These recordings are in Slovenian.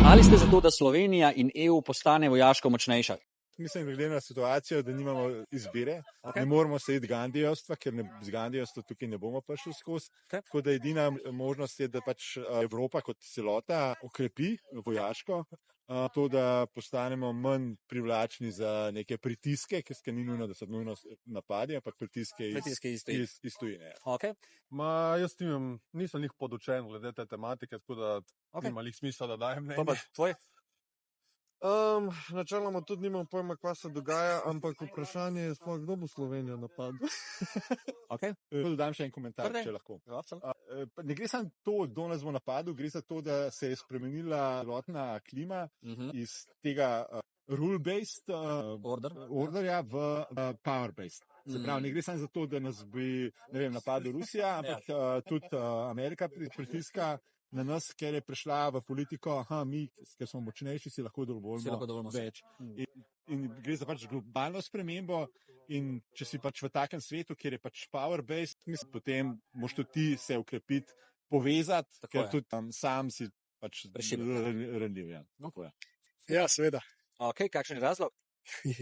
Ali ste za to, da Slovenija in EU postane vojaško močnejša? Mislim, glede na situacijo, da nimamo izbire. Ne moramo se iti Gandijevstva, ker z Gandijevstva tukaj ne bomo prišli skozi. Tako da edina možnost je, da pač Evropa kot celota okrepi vojaško, to, da postanemo manj privlačni za neke pritiske, ki ni nujno, da so nujno napadi, ampak pritiske iz tujine. Jaz nisem njih podučen glede te tematike, tako da nima njih smisla, da dajem mnenje. Tvoj? Načeloma tudi nimam pojma, kaj se dogaja, ampak vprašanje je sploh, kdo bo Slovenijo napadel. Dodam še en komentar, če lahko. Ne gre samo to, kdo nas bo napadel, gre za to, da se je spremenila celotna klima iz tega rule-based orderja v power-based. Se pravi, ne gre samo za to, da nas bi, napadla Rusija, ampak tudi Amerika pritiska na nas, ker je prišla v politiko, mi, ker smo močnejši, si lahko dovolimo več. In gre za pač globalno spremembo in če si pač v takem svetu, kjer je pač power-based, potem moš tudi ti se ukrepiti, povezati, ker tudi sam si pač ranljiv. Ja, seveda. Kakšen je razlog?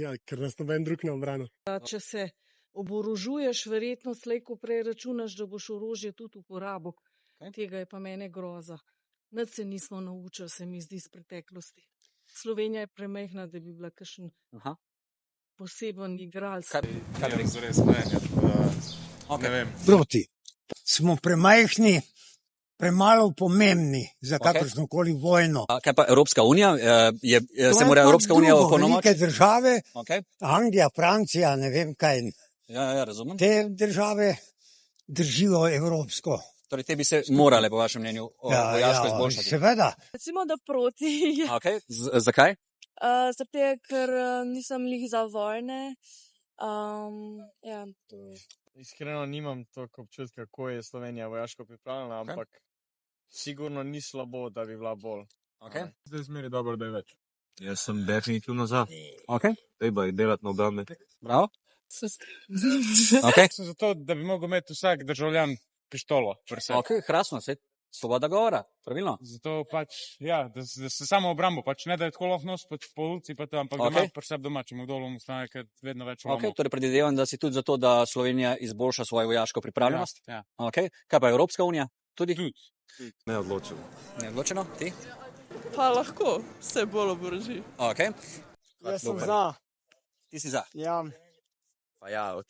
Ja, ker nas noben drug ne obrani. Če se oborožuješ, verjetno slej ko prej računaš, da boš orožje tudi uporabil. Tega je pa mene groza. Nič se nismo naučili, se mi zdi, iz preteklosti. Slovenija je premehna, da bi bila kakšen poseben igralec. Proti. Smo premajhni, premalo pomembni za kakršnokoli vojno. Kaj pa Evropska unija? Se mora Evropska unija opolnomočiti? Velike države, Anglija, Francija, ne vem kaj. Ja, razumem. Te države držijo evropsko. Torej, te bi se morale, po vašem mnenju, vojaško izboljšati. Seveda. Recimo, da proti. Zakaj? Zato, ker nisem lih za vojne. Iskreno nimam toliko občutka, kako je Slovenija vojaško pripravljena, ampak sigurno ni slabo, da bi bila bolj. Zdaj zmeri dobro, da je več. Jaz sem definitivno za. Treba je delati na obrambi. Bravo. Sem zato, da bi mogel imeti vsak državljan pištolo. Krasno, svoboda govora, pravilno. Zato pač, da se samo obrambo, pač ne da je tako lahko nos po ulici, ampak da ima pri sebi doma, če mu dolo stane, ker vedno več lomov. Torej predvidevam, da si tudi zato, da Slovenija izboljša svojo vojaško pripravljenost. Kaj pa Evropska unija? Tudi? Neodločeno. Neodločeno? Ti? Pa lahko, se bolj oboroži. Jaz sem za. Ti si za? Ja. Za.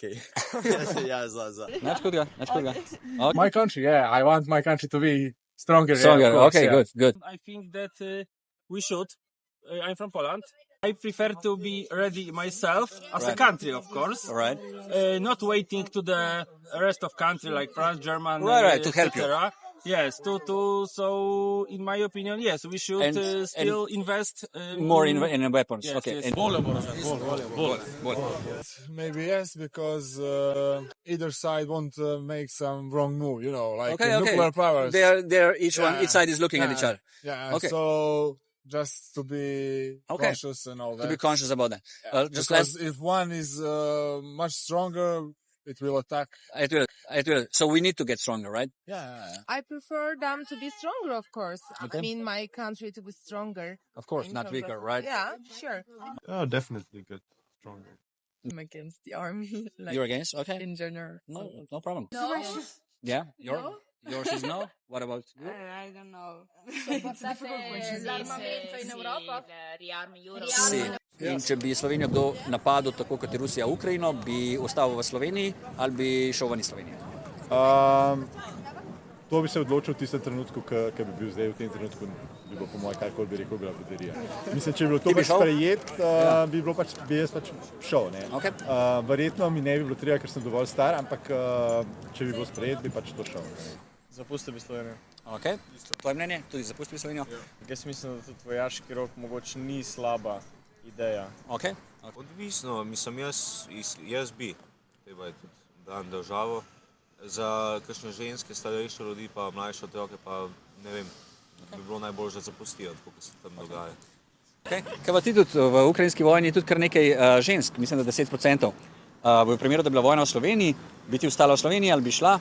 Nič hudega. My country, I want my country to be stronger. Good. I think that we should. I'm from Poland. I prefer to be ready myself as a country, of course. Right. Not waiting to the rest of country like France, Germany, to help you. Yes, so in my opinion, yes, we should still invest more in weapons. Yes. Maybe yes, because either side won't make some wrong move, like nuclear powers. Each side is looking at each other. So just to be cautious and all that. To be conscious about that. Because if one is much stronger, it will attack. It will. So we need to get stronger, right? Yeah. I prefer them to be stronger, of course. I mean, my country to be stronger. Of course, not weaker, right? Yeah, sure. Oh, definitely get stronger. I'm against the army. You're against? Okay. In general. No problem. No. Yeah? Yours is no? What about you? I don't know. It's a difficult question. L'armamento in Europa? In če bi Slovenijo kdo napadel tako kot je Rusija Ukrajino, bi ostal v Sloveniji ali bi šel ven iz Slovenije? To bi se odločil v tistem trenutku, ki bi bil zdaj v tem trenutku, bi bilo po mojem karkoli bi rekel graviderija. Mislim, če bi bilo to sprejet, bi jaz pač šel. Verjetno mi ne bi bilo treba, ker sem dovolj star, ampak če bi bilo sprejet, bi pač to šel. Zapustil bi Slovenijo. Tvoje mnenje? Tudi zapustil bi Slovenijo? Jaz mislim, da tudi vojaški rok mogoče ni slaba ideja. Odvisno, mislim, jaz bi. Treba je tudi dan državo. Za kakšne ženske, starejše ljudi, pa mlajše otroke, pa ne vem, bi bilo najbolj, da zapustijo, tako kot se tam dogaja. Kaj pa ti tudi v ukrajinski vojni je tudi kar nekaj žensk, mislim, da 10%. V primeru, da bi bila vojna v Sloveniji, bi ti ostala v Sloveniji ali bi šla?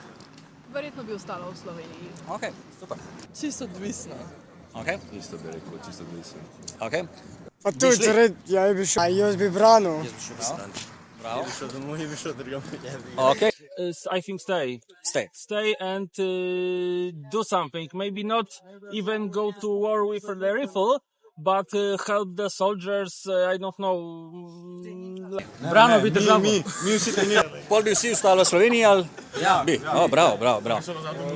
Verjetno bi ostala v Sloveniji. Super. Čisto odvisno. Okay. Isto bi rekel, čisto blizu. Okay. Pa tudi, jaz bi branil. Bravo. Jaz bi šel domov, jaz bi šel drugam. Okay. I think stay. Stay and do something. Maybe not even go to war with the rifle, but help the soldiers, I don't know. Brano bi držal. Mi vsi treniramo. Pol bi vsi ostali v Sloveniji ali? Ja. Bi. Bravo.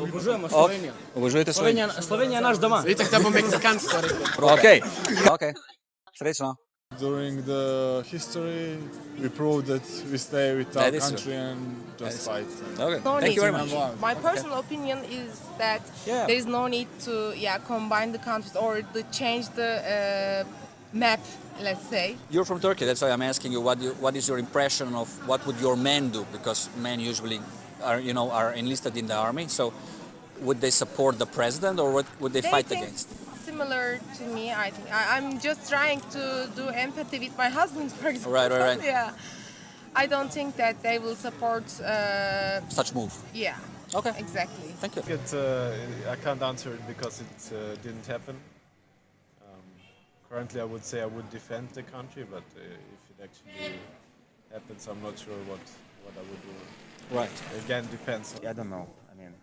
Obožujemo Slovenijo. Obožujete Slovenijo? Slovenija je naš doma. Itak da bom meksikansko rekel. Okay. Srečno. During the history, we proved that we stay with our country and just fight. Okay. No Thank you very need. much. My personal opinion is that there is no need to combine the countries or to change the map, let's say. You're from Turkey, that's why I'm asking you what is your impression of what would your men do, because men usually are enlisted in the army. So would they support the president or what would they fight against? Similar to me, I think. I'm just trying to do empathy with my husband, for example. Right. Yeah. I don't think that they will support such move. Yeah. Okay. Exactly. Thank you. I can't answer it because it didn't happen. Currently, I would say I would defend the country, but if it actually happens, I'm not sure what I would do. Right. Again, depends. I don't know. I mean,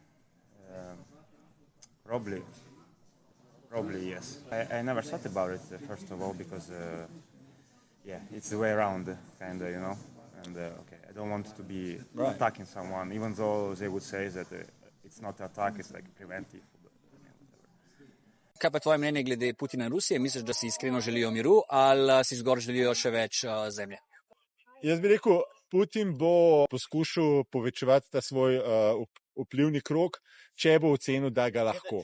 probably yes. I never thought about it first of all because it's the way around, kind of, And I don't want to be attacking someone, even though they would say that it's not an attack, it's like preventive. Kaj pa tvoje mnenje glede Putina in Rusije? Misliš, da si iskreno želijo miru ali si zgolj želijo še več zemlje? Jaz bi rekel, Putin bo poskušal povečevati ta svoj vplivni krog, če bo ocenil, da ga lahko.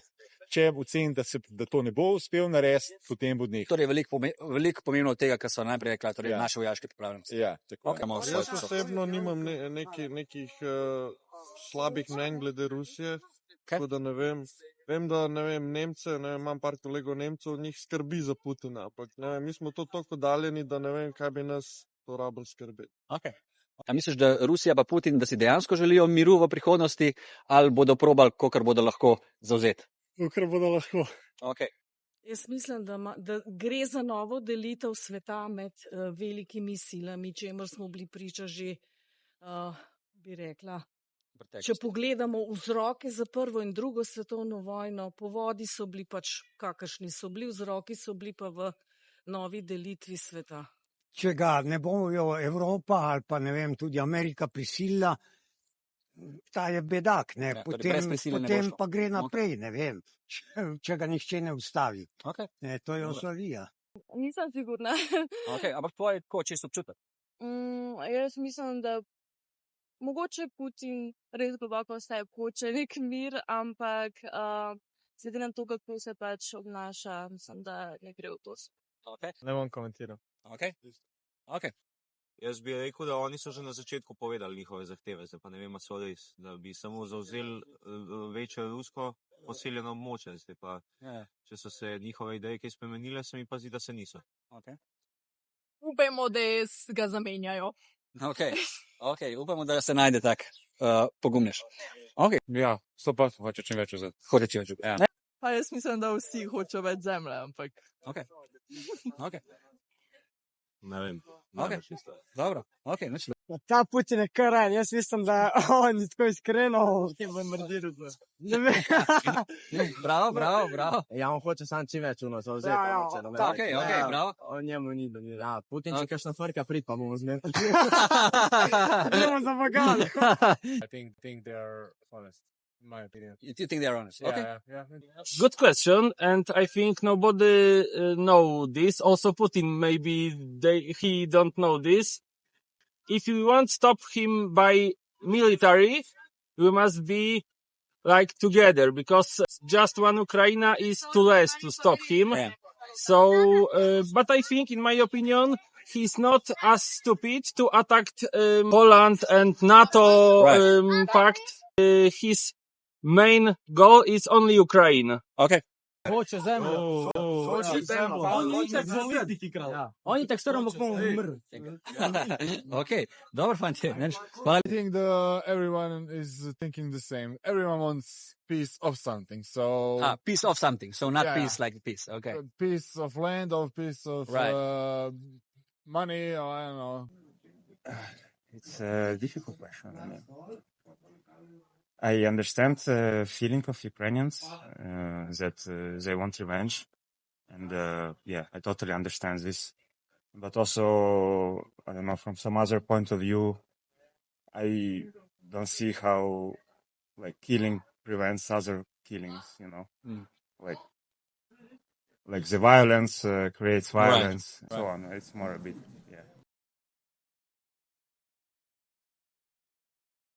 Če oceni, da to ne bo uspel narediti, potem bo nehal. Torej, veliko pomembno od tega, kar so najprej rekla, torej naše vojaške pripravljenosti. Ja, tako. Jaz osebno nimam nekih slabih mnenj glede Rusije, tako da ne vem. Vem, da Nemce, imam par kolegov Nemcev, njih skrbi za Putina, ampak mi smo to toliko daljeni, da ne vem, kaj bi nas to rabili skrbeti. Okay. A misliš, da Rusija pa Putin, da si dejansko želijo miru v prihodnosti ali bodo probali, kolikor bodo lahko zavzeti? Kolikor bodo lahko. Okay. Jaz mislim, da gre za novo delitev sveta med velikimi silami, čemer smo bili priča že, bi rekla. Če pogledamo vzroke za prvo in drugo svetovno vojno, povodi so bili pač kakršni so bili, vzroki so bili pa v novi delitvi sveta. Če ga ne bo Evropa ali pa ne vem, tudi Amerika prisilila, ta je bedak, ne? Ja, potem pa gre naprej, ne vem, če ga nihče ne ustavi. Okay. To je osovija. Nisem sigurna. Okay, ampak tvoje, čisto občutek? Jaz mislim, da mogoče Putin res globoko vse hoče nek mir, ampak glede na to, kako se pač obnaša, mislim, da ne gre v to. Okay. Ne bom komentiral. Okay. Jaz bi rekel, da oni so že na začetku povedali njihove zahteve, zdaj pa ne vem, so res, da bi samo zavzeli večje rusko posiljeno območje, zdaj pa, če so se njihove ideje kaj spremenile, se mi pa zdi, da se niso. Okay. Upajmo, da ga zamenjajo. Okay, upamo, da se najde tak pogumnež. Okay. Ja, 100% hoče čim več vzeti. Hoče čim več vzeti. Ja. Pa jaz mislim, da vsi hočejo več zemlje, ampak... Okay. Ne vem. Dobro, Ta Putin je kar jaz mislim, da on je tako iskreno. Bravo. Ja, on hoče sam čim več vzeti. Okay, bravo. On njemu ni, Putin če kakšna frka prid, pa bomo zmenili. Gremo za Bagal. I think they are honest. In my opinion. You think they are honest? Okay. Yeah. Good question, and I think nobody know this. Also Putin, maybe he don't know this. If you want to stop him by military, we must be like together, because just one Ukraine is too less to stop him. Yeah. So, but I think, in my opinion, he's not as stupid to attack Poland and NATO pact. His main goal is only Ukraine. Okay. Hoče zemljo. Hoče zemljo. On je tak star, ampak bomo umrli. Okay, dobro, fantje. Hvala. I think that everyone is thinking the same. Everyone wants piece of something. So Piece of something. So not Yeah. peace like peace. Okay. a piece of land or piece of Right. money, or I don't know. It's a difficult question. I mean, I understand the feeling of Ukrainians that they want revenge, and yeah, I totally understand this. But also, I don't know, from some other point of view, I don't see how like killing prevents other killings. You know, like the violence creates violence, so on. It's more a bit